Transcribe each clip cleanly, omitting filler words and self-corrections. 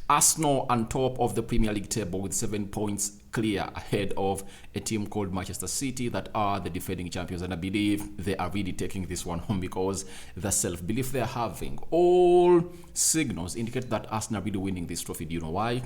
Arsenal on top of the Premier League table with 7 points clear ahead of a team called Manchester City that are the defending champions. And I believe they are really taking this one home because the self-belief they're having, all signals indicate that Arsenal are really winning this trophy. Do you know why?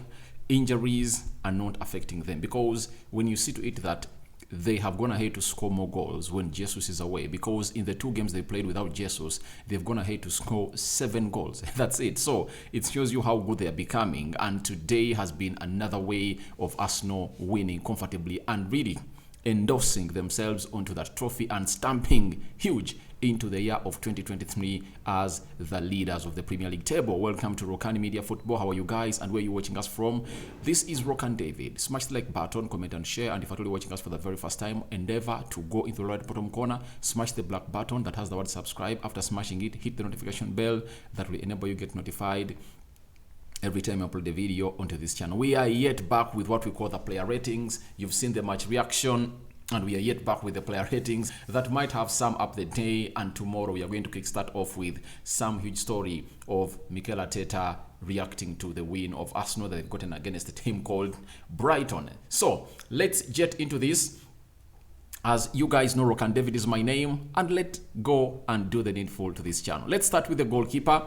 Injuries are not affecting them, because when you see to it that they have gone ahead to score more goals when Jesus is away, because in the 2 games they played without Jesus, they've gone ahead to score 7 goals. That's it. So it shows you how good they are becoming. And today has been another way of Arsenal winning comfortably and really endorsing themselves onto that trophy and stamping huge into the year of 2023 as the leaders of the Premier League table. Welcome to Rokani Media Football. How are you guys and where are you watching us from? This is Rokani David. Smash the like button, comment and share. And if you're only watching us for the very first time, endeavor to go into the right bottom corner, smash the black button that has the word subscribe. After smashing it, hit the notification bell that will enable you get notified every time I upload a video onto this channel. We are yet back with what we call the player ratings. You've seen the match reaction, and we are yet back with the player ratings that might have some up the day. And tomorrow we are going to kickstart off with some huge story of Mikel Arteta reacting to the win of Arsenal that they've gotten against a team called Brighton. So let's get into this. As you guys know, Rokani David is my name, and let's go and do the needful to this channel. Let's start with the goalkeeper.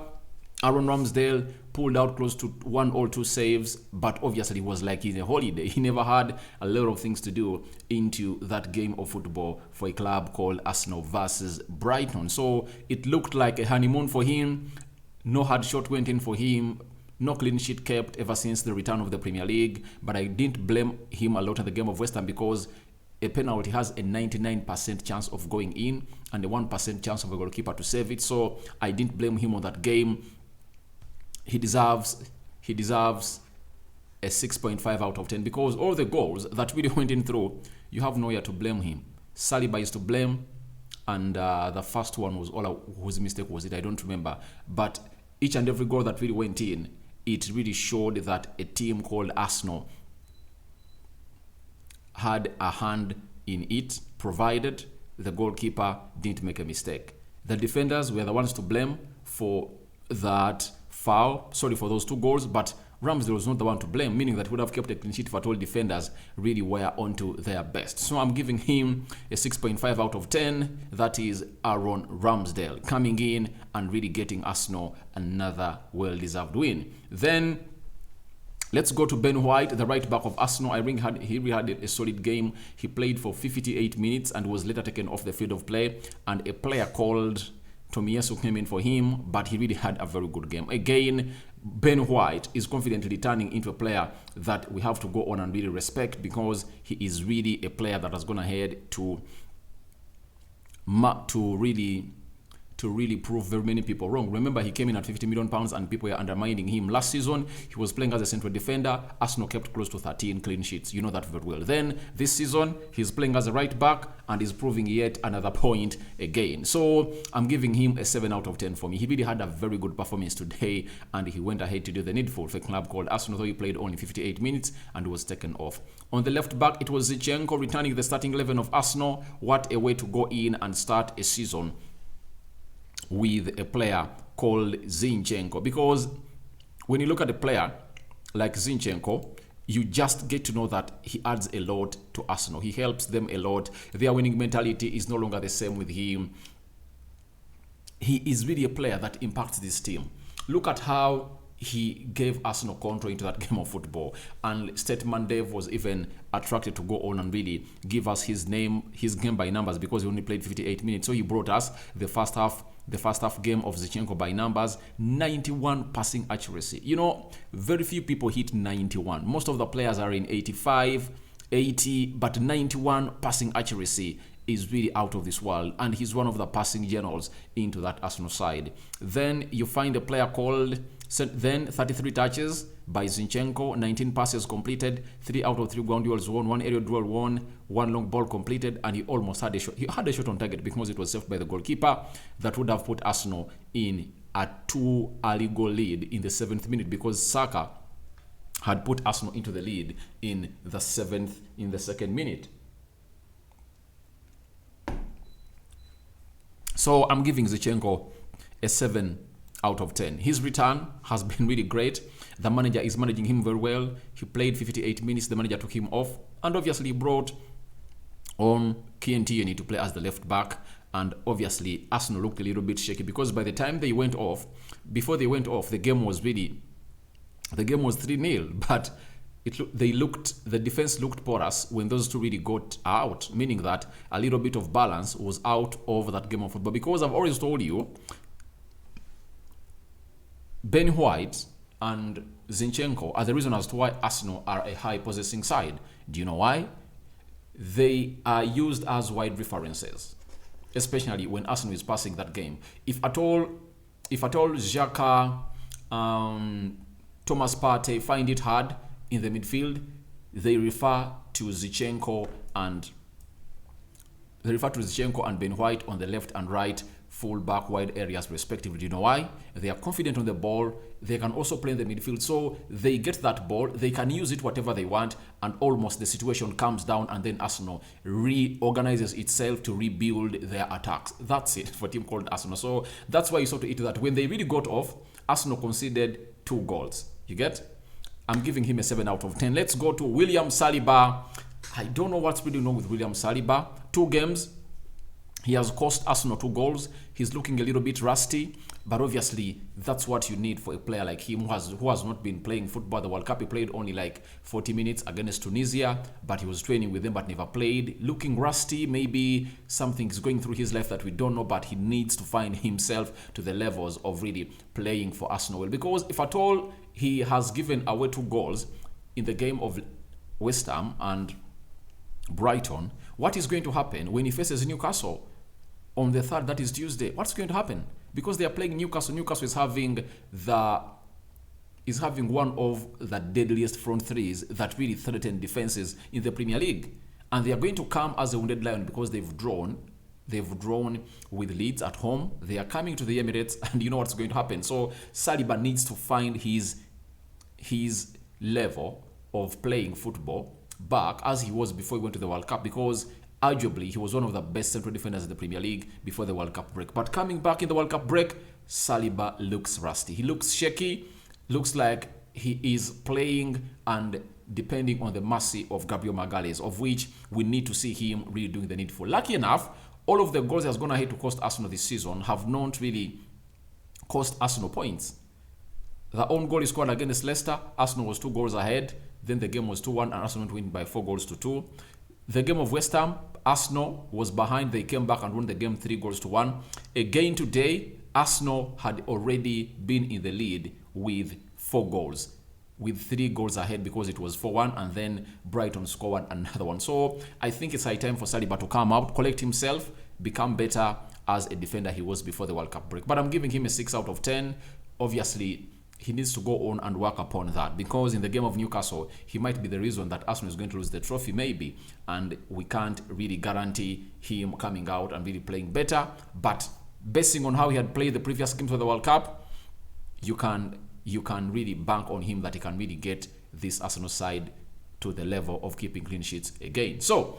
Aaron Ramsdale pulled out close to 1 or 2 saves, but obviously it was like he's a holiday. He never had a lot of things to do into that game of football for a club called Arsenal versus Brighton. So it looked like a honeymoon for him. No hard shot went in for him. No clean sheet kept ever since the return of the Premier League. But I didn't blame him a lot in the game of West Ham because a penalty has a 99% chance of going in and a 1% chance of a goalkeeper to save it. So I didn't blame him on that game. He deserves a 6.5 out of 10 because all the goals that really went in through, you have nowhere to blame him. Saliba is to blame, and the first one was whose mistake was it? I don't remember. But each and every goal that really went in, it really showed that a team called Arsenal had a hand in it, provided the goalkeeper didn't make a mistake. The defenders were the ones to blame for that foul, for those 2 goals, but Ramsdale was not the one to blame, meaning that he would have kept a clean sheet if at all defenders really were onto their best. So I'm giving him a 6.5 out of 10. That is Aaron Ramsdale coming in and really getting Arsenal another well-deserved win. Then let's go to Ben White, the right back of Arsenal. He really had a solid game. He played for 58 minutes and was later taken off the field of play, and a player called Tomiyasu came in for him, but he really had a very good game. Again, Ben White is confidently turning into a player that we have to go on and really respect, because he is really a player that has gone ahead to really prove very many people wrong. Remember, he came in at £50 million and people were undermining him. Last season, he was playing as a central defender. Arsenal kept close to 13 clean sheets. You know that very well. Then, this season, he's playing as a right back and is proving yet another point again. So, I'm giving him a 7 out of 10 for me. He really had a very good performance today, and he went ahead to do the needful for a club called Arsenal, though he played only 58 minutes and was taken off. On the left back, it was Zinchenko returning the starting 11 of Arsenal. What a way to go in and start a season with a player called Zinchenko, because when you look at a player like Zinchenko, you just get to know that he adds a lot to Arsenal. He helps them a lot. Their winning mentality is no longer the same with him. He is really a player that impacts this team. Look at how he gave Arsenal control into that game of football, and Statman Dave was even attracted to go on and really give us his game by numbers, because he only played 58 minutes. So he brought us the first half game of Zinchenko by numbers. 91 passing accuracy. You know, very few people hit 91. Most of the players are in 85, 80, but 91 passing accuracy is really out of this world, and he's one of the passing generals into that Arsenal side. Then you find a player called 33 touches by Zinchenko, 19 passes completed, 3 out of 3 ground duels won, 1 aerial duel won, 1 long ball completed, and he almost had a shot. He had a shot on target because it was saved by the goalkeeper. That would have put Arsenal in a 2 early goal lead in the 7th minute, because Saka had put Arsenal into the lead in the 2nd minute. So I'm giving Zinchenko a 7 out of 10. His return has been really great. The manager is managing him very well. He played 58 minutes. The manager took him off. And obviously brought on Nketiah to play as the left back. And obviously Arsenal looked a little bit shaky because by the time they went off, before they went off, the game was 3-0. But the defense looked porous when those two really got out, meaning that a little bit of balance was out of that game of football. Because I've always told you, Ben White and Zinchenko are the reason as to why Arsenal are a high possessing side. Do you know why? They are used as wide references, especially when Arsenal is passing that game. If at all Xhaka, Thomas Partey find it hard in the midfield, they refer to Zinchenko and Ben White on the left and right full back wide areas respectively. Do you know why? They are confident on the ball. They can also play in the midfield. So they get that ball. They can use it whatever they want. And almost the situation calms down. And then Arsenal reorganizes itself to rebuild their attacks. That's it for a team called Arsenal. So that's why you saw to it that when they really got off, Arsenal conceded 2 goals. You get? I'm giving him a 7 out of 10. Let's go to William Saliba. I don't know what's really wrong with William Saliba. 2 games. He has cost Arsenal 2 goals. He's looking a little bit rusty, but obviously that's what you need for a player like him who has not been playing football. The World Cup, he played only like 40 minutes against Tunisia, but he was training with them but never played. Looking rusty, maybe something's going through his life that we don't know, but he needs to find himself to the levels of really playing for Arsenal well. Because if at all he has given away 2 goals in the game of West Ham and Brighton, what is going to happen when he faces Newcastle on the 3rd, that is Tuesday? What's going to happen? Because they are playing Newcastle. Newcastle is having one of the deadliest front threes that really threaten defenses in the Premier League. And they are going to come as a wounded lion because they've drawn with Leeds at home. They are coming to the Emirates, and you know what's going to happen. So Saliba needs to find his level of playing football back as he was before he went to the World Cup, because arguably he was one of the best central defenders in the Premier League before the World Cup break. But coming back in the World Cup break, Saliba looks rusty. He looks shaky, looks like he is playing and depending on the mercy of Gabriel Magalhaes, of which we need to see him really doing the needful. Lucky enough, all of the goals he has gone ahead to cost Arsenal this season have not really cost Arsenal points. The own goal he scored against Leicester, Arsenal was 2 goals ahead. Then the game was 2-1 and Arsenal went by 4 goals to 2. The game of West Ham, Arsenal was behind. They came back and won the game 3 goals to 1. Again today, Arsenal had already been in the lead with 4 goals, with 3 goals ahead because it was 4-1, and then Brighton scored another one. So I think it's high time for Saliba to come out, collect himself, become better as a defender he was before the World Cup break. But I'm giving him a 6 out of 10. Obviously, he needs to go on and work upon that, because in the game of Newcastle, he might be the reason that Arsenal is going to lose the trophy, maybe, and we can't really guarantee him coming out and really playing better. But basing on how he had played the previous games of the World Cup, you can really bank on him that he can really get this Arsenal side to the level of keeping clean sheets again. So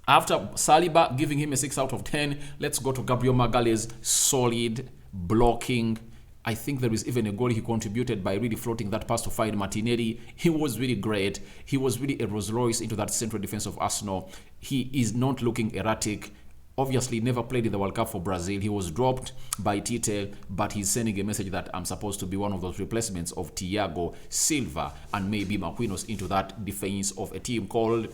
after Saliba giving him a 6 out of 10, let's go to Gabriel Magalhaes' solid blocking. I think there is even a goal he contributed by really floating that pass to find Martinelli. He was really great. He was really a Rolls Royce into that central defense of Arsenal. He is not looking erratic. Obviously, never played in the World Cup for Brazil. He was dropped by Tite, but he's sending a message that I'm supposed to be one of those replacements of Thiago Silva and maybe Marquinhos into that defense of a team called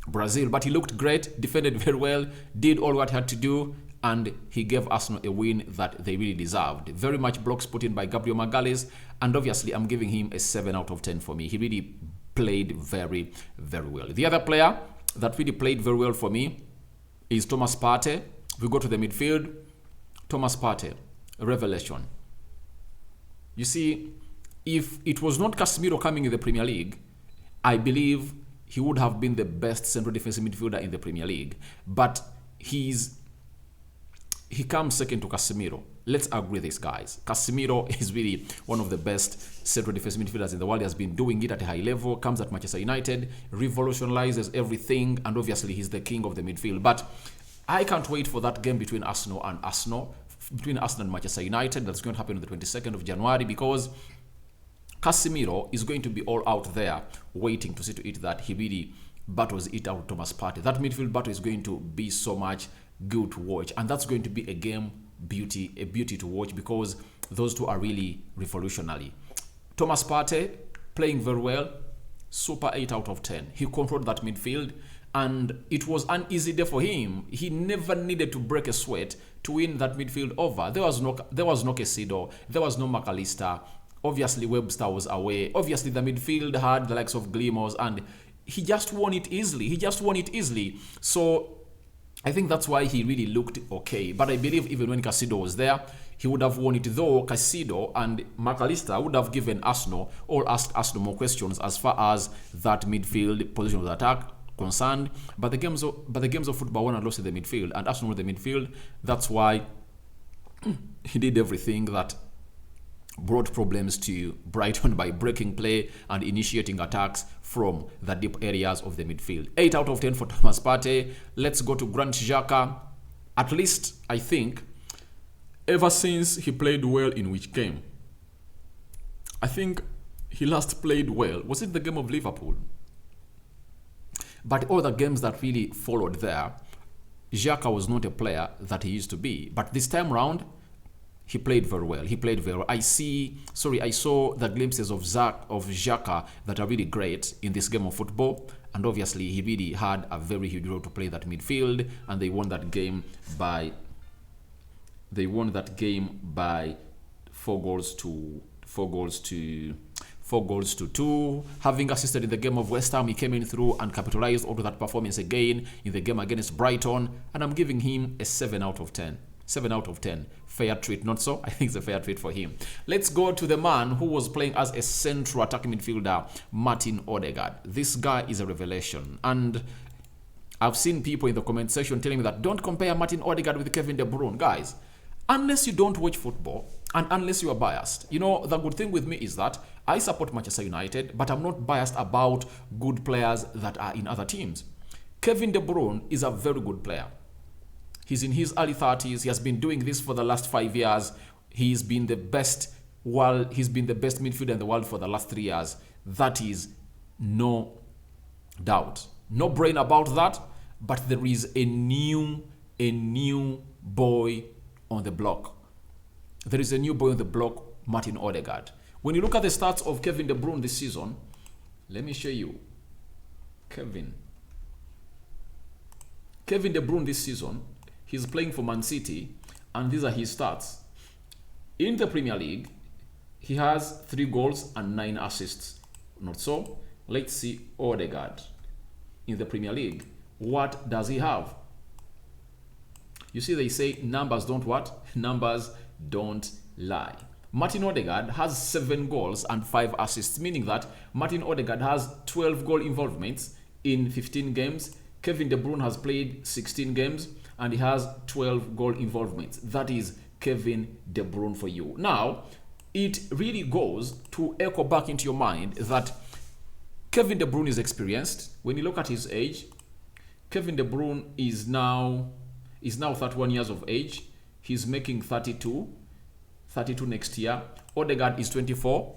Brazil. But he looked great, defended very well, did all what he had to do, and he gave Arsenal a win that they really deserved. Very much blocks put in by Gabriel Magalhaes, and obviously I'm giving him a 7 out of 10 for me. He really played very, very well. The other player that really played very well for me is Thomas Partey. We go to the midfield. Thomas Partey, a revelation. You see, if it was not Casemiro coming in the Premier League, I believe he would have been the best central defensive midfielder in the Premier League. But he comes second to Casemiro. Let's agree this, guys. Casemiro is really one of the best central defensive midfielders in the world. He has been doing it at a high level, comes at Manchester United, revolutionizes everything, and obviously he's the king of the midfield. But I can't wait for that game between Arsenal and Arsenal between Arsenal and Manchester United. That's going to happen on the 22nd of January, because Casemiro is going to be all out there waiting to see to it that he really battles it out Thomas Partey. That midfield battle is going to be so much good to watch, and that's going to be a beauty to watch, because those two are really revolutionary. Thomas Partey playing very well, super 8 out of 10. He controlled that midfield, and it was an easy day for him. He never needed to break a sweat to win that midfield over. There was no Caicedo, there was no McAllister. Obviously, Webster was away. Obviously, the midfield had the likes of Glimmers, and he just won it easily. So I think that's why he really looked okay. But I believe even when Caicedo was there, he would have won it, though Caicedo and McAllister would have given Arsenal or asked Arsenal more questions as far as that midfield position of the attack concerned. But the games of football won and lost in the midfield, and Arsenal won the midfield. That's why he did everything that brought problems to Brighton by breaking play and initiating attacks from the deep areas of the midfield. 8 out of 10 for Thomas Partey. Let's go to Granit Xhaka. At least, I think, ever since he played well in which game? I think he last played well. Was it the game of Liverpool? But all the games that really followed there, Xhaka was not a player that he used to be. But this time round, he played very well. I saw the glimpses of Xhaka that are really great in this game of football. And obviously, he really had a very huge role to play that midfield. And they won that game by 4 goals to 2. Having assisted in the game of West Ham, he came in through and capitalized onto that performance again in the game against Brighton. And I'm giving him a 7 out of 10. 7 out of 10. Fair treat, not so? I think it's a fair treat for him. Let's go to the man who was playing as a central attacking midfielder, Martin Odegaard. This guy is a revelation. And I've seen people in the comment section telling me that don't compare Martin Odegaard with Kevin De Bruyne. Guys, unless you don't watch football and unless you are biased, the good thing with me is that I support Manchester United, but I'm not biased about good players that are in other teams. Kevin De Bruyne is a very good player. He's in his early 30s. He has been doing this for the last 5 years. He's been the best midfielder in the world for the last 3 years. That is no doubt. No brain about that. But there is a new boy on the block. There is a new boy on the block, Martin Odegaard. When you look at the stats of Kevin De Bruyne this season, let me show you. Kevin De Bruyne this season, he's playing for Man City, and these are his stats. In the Premier League, he has 3 goals and 9 assists. Not so? Let's see Odegaard in the Premier League. What does he have? You see, they say numbers don't what? Numbers don't lie. Martin Odegaard has 7 goals and 5 assists, meaning that Martin Odegaard has 12 goal involvements in 15 games. Kevin De Bruyne has played 16 games, and he has 12 goal involvements. That is Kevin De Bruyne for you. Now, it really goes to echo back into your mind that Kevin De Bruyne is experienced. When you look at his age, Kevin De Bruyne is now 31 years of age. He's making 32 next year. Odegaard is 24.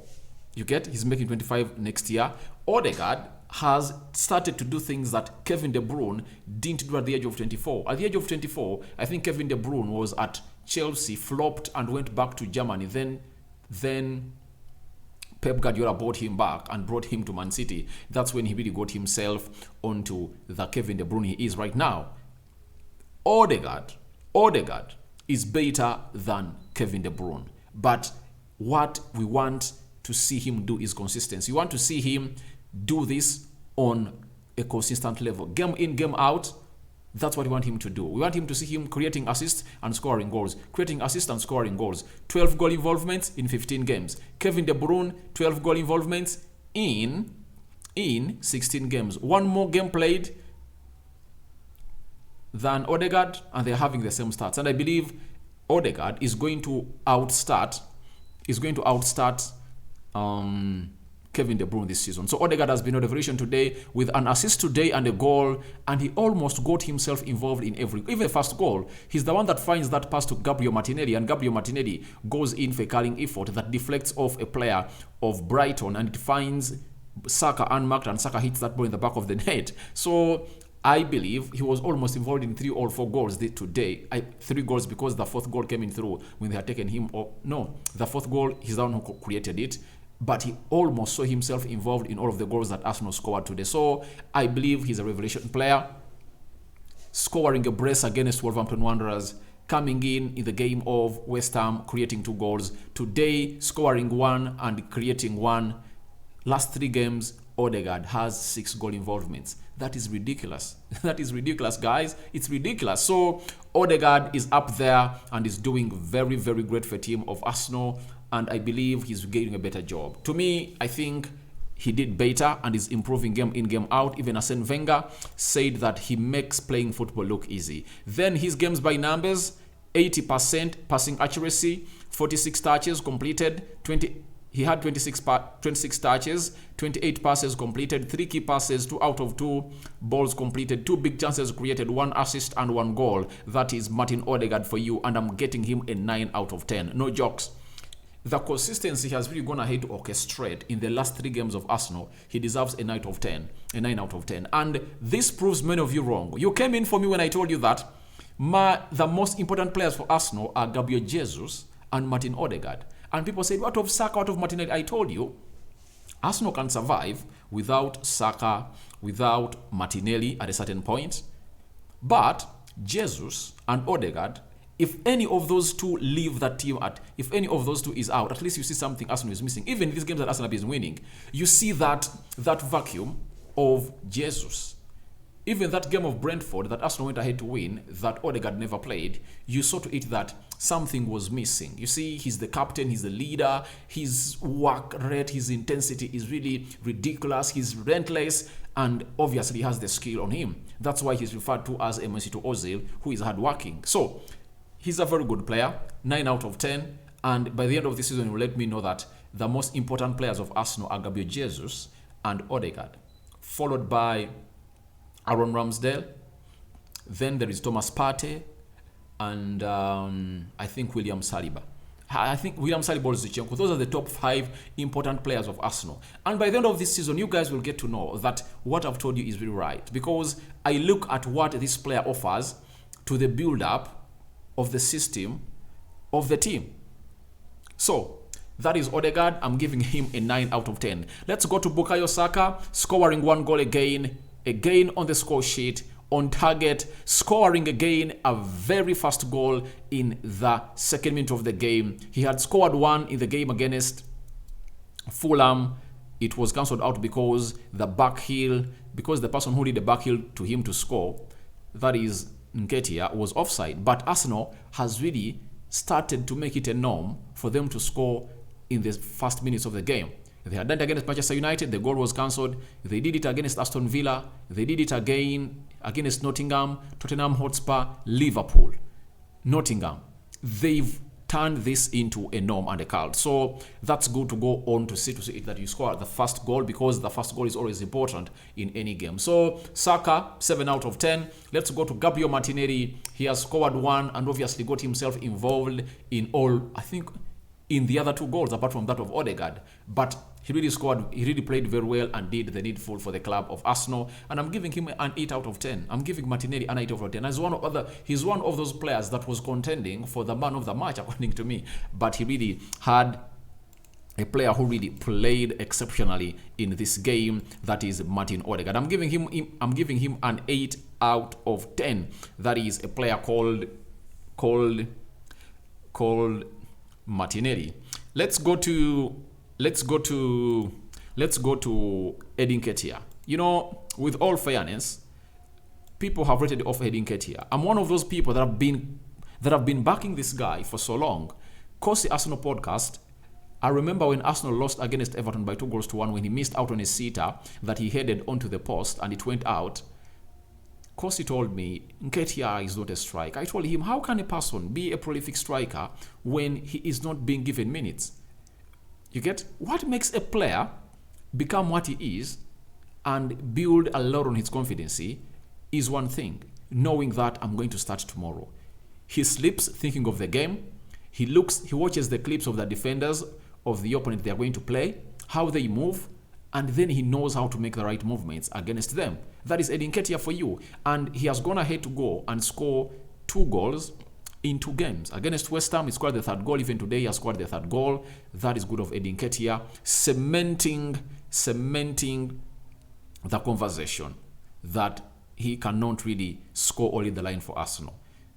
You get? He's making 25 next year. Odegaard has started to do things that Kevin De Bruyne didn't do at the age of 24. At the age of 24, I think Kevin De Bruyne was at Chelsea, flopped and went back to Germany. Then Pep Guardiola bought him back and brought him to Man City. That's when he really got himself onto the Kevin De Bruyne he is right now. Odegaard is better than Kevin De Bruyne. But what we want to see him do is consistency. We want to see him do this on a consistent level. Game in, game out, that's what we want him to do. We want him to see him creating assists and scoring goals. 12 goal involvements in 15 games. Kevin De Bruyne, 12 goal involvements in 16 games. One more game played than Odegaard, and they're having the same stats. And I believe Odegaard is going to outstart Kevin Kevin De Bruyne this season. So Odegaard has been a revelation today with an assist today and a goal, and he almost got himself involved in even the first goal. He's the one that finds that pass to Gabriel Martinelli, and Gabriel Martinelli goes in for a carrying effort that deflects off a player of Brighton, and it finds Saka unmarked, and Saka hits that ball in the back of the net. So I believe he was almost involved in 3 or 4 goals today. 3 goals because the 4th goal came in through when they had taken him. No, the 4th goal, he's the one who created it. But he almost saw himself involved in all of the goals that Arsenal scored today. So I believe he's a revelation player. Scoring a brace against Wolverhampton Wanderers, coming in the game of West Ham, creating 2 goals. Today, scoring 1 and creating 1. Last 3 games, Odegaard has 6 goal involvements. That is ridiculous. That is ridiculous, guys. It's ridiculous. So Odegaard is up there and is doing very, very great for a team of Arsenal. And I believe he's getting a better job. To me, I think he did better and is improving game in, game out. Even Arsene Wenger said that he makes playing football look easy. Then his games by numbers, 80% passing accuracy, 46 touches completed, he had 26 touches, 28 passes completed, 3 key passes, 2 out of 2 balls completed, 2 big chances created, 1 assist and 1 goal. That is Martin Odegaard for you, and I'm getting him a 9 out of 10. No jokes. The consistency has really gone ahead to orchestrate in the last 3 games of Arsenal. He deserves a 9 out of 10. A 9 out of 10. And this proves many of you wrong. You came in for me when I told you that the most important players for Arsenal are Gabriel Jesus and Martin Odegaard. And people said, what of Saka, what of Martinelli? I told you, Arsenal can survive without Saka, without Martinelli at a certain point. But Jesus and Odegaard, if any of those 2 leave that team, if any of those 2 is out, at least you see something Arsenal is missing. Even in these games that Arsenal is winning, you see that vacuum of Jesus. Even that game of Brentford that Arsenal went ahead to win, that Odegaard never played, you saw to it that something was missing. You see, he's the captain, he's the leader, his work rate, his intensity is really ridiculous, he's relentless, and obviously he has the skill on him. That's why he's referred to as a Mesut Ozil, who is hardworking. So, he's a very good player, 9 out of 10, and by the end of the season, he will let me know that the most important players of Arsenal are Gabriel Jesus and Odegaard, followed by Aaron Ramsdale. Then there is Thomas Partey, and I think William Saliba. I think William Saliba or Zinchenko. Those are the top 5 important players of Arsenal. And by the end of this season, you guys will get to know that what I've told you is really right. Because I look at what this player offers to the build-up of the system of the team. So, that is Odegaard. I'm giving him a 9 out of 10. Let's go to Bukayo Saka, scoring 1 goal again on the score sheet, on target, scoring again a very fast goal in the 2nd minute of the game. He had scored 1 in the game against Fulham. It was cancelled out because the person who did the back heel to him to score, that is Nketiah, was offside. But Arsenal has really started to make it a norm for them to score in the first minutes of the game. They had done it against Manchester United, the goal was cancelled. They did it against Aston Villa. They did it again against Nottingham, Tottenham Hotspur, Liverpool, Nottingham. They've turned this into a norm and a cult. So that's good to go on to see it that you score the first goal, because the first goal is always important in any game. So Saka, 7 out of 10. Let's go to Gabriel Martinelli. He has scored 1 and obviously got himself involved in all, I think, in the other 2 goals apart from that of Odegaard. But he really scored, he really played very well and did the needful for the club of Arsenal. And I'm giving him an 8 out of 10. I'm giving Martinelli an 8 out of 10. He's one of those players that was contending for the man of the match, according to me. But he really had a player who really played exceptionally in this game. That is Martin Odegaard. I'm giving him an 8 out of 10. That is a player called Martinelli. Let's go to Eddie Nketiah. You know, with all fairness, people have rated off Eddie Nketiah. I'm one of those people that have been backing this guy for so long. Course the Arsenal podcast, I remember when Arsenal lost against Everton by 2-1 when he missed out on a sitter that he headed onto the post and it went out. Kosi told me, Nketiah is not a striker. I told him, how can a person be a prolific striker when he is not being given minutes? You get? What makes a player become what he is and build a lot on his confidence is one thing. Knowing that I'm going to start tomorrow. He sleeps thinking of the game. He watches the clips of the defenders of the opponent they are going to play, how they move, and then he knows how to make the right movements against them. That is Nketiah for you. And he has gone ahead to go and score 2 goals in 2 games. Against West Ham, he scored the 3rd goal. Even today, he has scored the 3rd goal. That is good of Nketiah, cementing the conversation that he cannot really score only the line for Arsenal.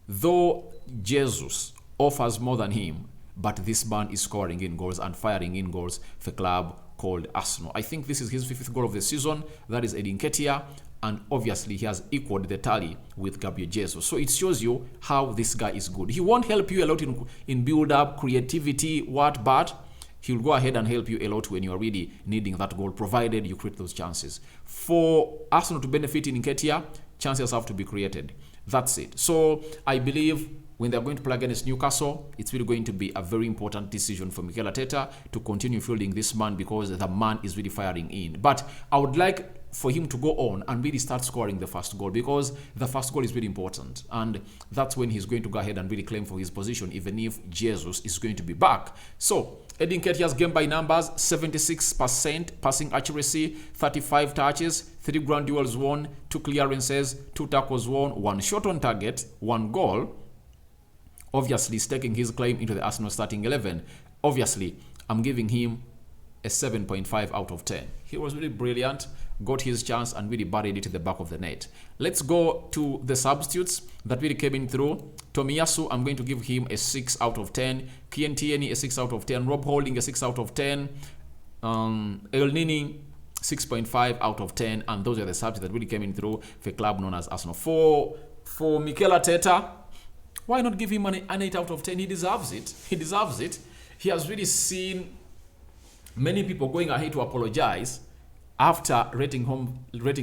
Though Jesus offers more than him, but this man is scoring in goals and firing in goals for a club called Arsenal. I think this is his 5th goal of the season. That is Nketiah. And obviously, he has equaled the tally with Gabriel Jesus. So it shows you how this guy is good. He won't help you a lot in build-up, creativity, but he'll go ahead and help you a lot when you are really needing that goal, provided you create those chances. For Arsenal to benefit in Nketiah, chances have to be created. That's it. So I believe when they're going to play against Newcastle, it's really going to be a very important decision for Mikel Arteta to continue fielding this man, because the man is really firing in. But I would like for him to go on and really start scoring the 1st goal, because the 1st goal is really important, and that's when he's going to go ahead and really claim for his position, even if Jesus is going to be back. So Nketiah's game by numbers: 76% passing accuracy, 35 touches, 3 ground duels won, 2 clearances, 2 tackles won, 1 shot on target, 1 goal. Obviously, staking his claim into the Arsenal starting 11. Obviously, I'm giving him a 7.5 out of 10. He was really brilliant, got his chance and really buried it to the back of the net. Let's go to the substitutes that really came in through. Tomiyasu, I'm going to give him a 6 out of 10. Kieran Tierney, a 6 out of 10. Rob Holding, a 6 out of 10. El Nini, 6.5 out of 10. And those are the substitutes that really came in through for a club known as Arsenal. For Mikel Arteta, why not give him an 8 out of 10? He deserves it. He deserves it. He has really seen many people going ahead to apologize after rating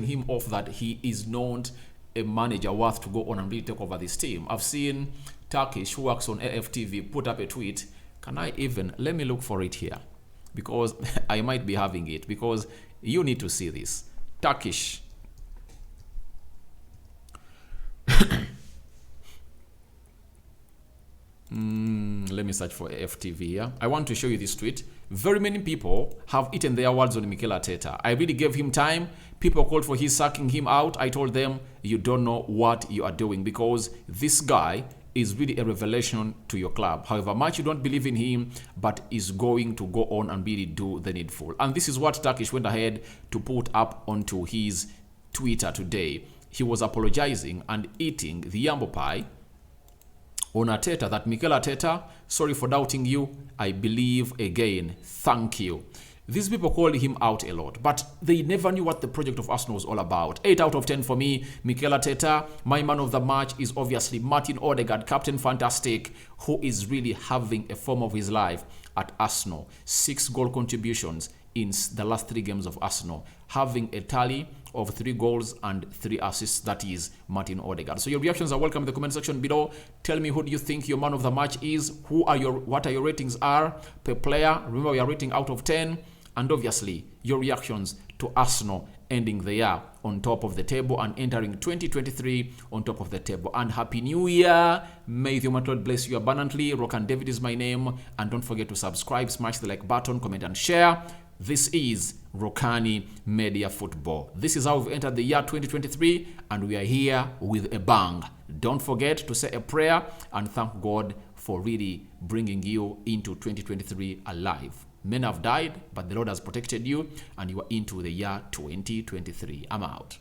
him off that he is not a manager worth to go on and really take over this team. I've seen Turkish, who works on AFTV, put up a tweet. Let me look for it here, because I might be having it, because you need to see this. Turkish. Let me search for FTV here. I want to show you this tweet. Very many people have eaten their words on Mikel Arteta. I really gave him time. People called for his sacking him out. I told them, you don't know what you are doing, because this guy is really a revelation to your club. However much you don't believe in him, but is going to go on and really do the needful. And this is what Turkish went ahead to put up onto his Twitter today. He was apologizing and eating the yambo pie on Arteta, that Mikel Arteta, sorry for doubting you. I believe again. Thank you. These people called him out a lot, but they never knew what the project of Arsenal was all about. 8 out of 10 for me. Mikel Arteta. My man of the match is obviously Martin Odegaard, Captain Fantastic, who is really having a form of his life at Arsenal. 6 goal contributions in the last 3 games of Arsenal, having a tally of 3 goals and 3 assists. That is Martin Odegaard. So your reactions are welcome in the comment section below. Tell me, who do you think your man of the match is? What are your ratings are per player? Remember, we are rating out of 10. And obviously, your reactions to Arsenal ending the year on top of the table and entering 2023 on top of the table. And Happy New Year. May the Almighty Lord bless you abundantly. Rokani David is my name. And don't forget to subscribe, smash the like button, comment and share. This is Rokani Media Football. This is how we've entered the year 2023, and we are here with a bang. Don't forget to say a prayer and thank God for really bringing you into 2023 alive. Men have died, but the Lord has protected you, and you are into the year 2023. I'm out.